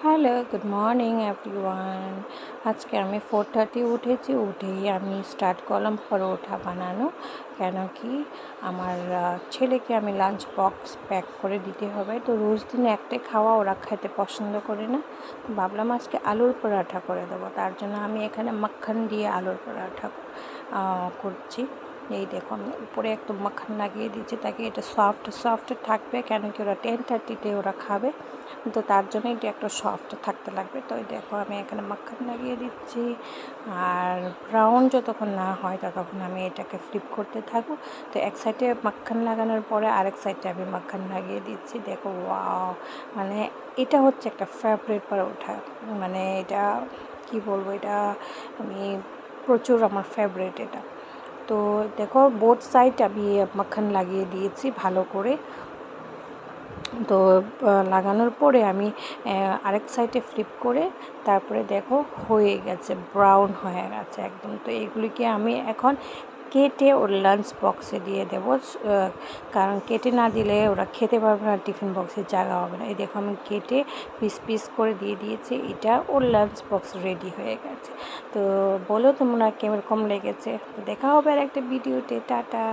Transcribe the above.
Hello, good morning everyone. আজকে আমি 4:30 উঠেছি। উঠেই আমি স্টার্ট করলাম পরোটা বানানো। কেন কি আমার ছেলেকে আমি লাঞ্চ বক্স প্যাক করে দিতে হবে। তো রোজ দিন একটাই খাওয়া ওরা খেতে পছন্দ করে না। তো ভাবলাম আজকে আলুর পরাঠা করে দেবো। তার জন্য আমি এখানে মাখন দিয়ে আলুর পরাঠা করছি। এই দেখো আমি উপরে একদম মাখন লাগিয়ে দিচ্ছি তাকে এটা সফট সফট থাকবে, কেন কি ওরা 10:30-তে ওরা খাবে। তো তার জন্য এটা একটা সফট থাকতে লাগবে। তো এই দেখো আমি এখানে মাখন লাগিয়ে দিচ্ছি, আর ব্রাউন যতক্ষণ না হয় ততক্ষণ আমি এটাকে ফ্লিপ করতে থাকবো। তো এক সাইডে মাখন লাগানোর পরে আরেক সাইডে আমি মাখন লাগিয়ে দিচ্ছি। দেখো ওয়াও, মানে এটা হচ্ছে একটা ফেভারিট পরোটা। মানে এটা কি বলবো, এটা আমি প্রচুর আমার ফেভারিট এটা। তো দেখো বোথ সাইড আমি মাখন লাগিয়ে দিয়েছি ভালো করে। তো লাগানোর পরে আমি আরেক সাইডে ফ্লিপ করে তারপরে দেখো হয়ে গেছে, ব্রাউন হয়ে গেছে একদম। তো এগুলিকে আমি এখন কেটে ওর লাঞ্চ বক্সে দিয়ে দেবো, কারণ কেটে না দিলে ওরা খেতে পারবে না, টিফিন বক্সে জায়গা হবে না। এই দেখো আমি কেটে পিস পিস করে দিয়ে দিয়েছি, এটা ওর লাঞ্চ বক্স রেডি হয়ে গেছে। তো বলো তোমরা কীরকম লেগেছে। তো দেখা হবে আর একটা ভিডিওতে। টাটা।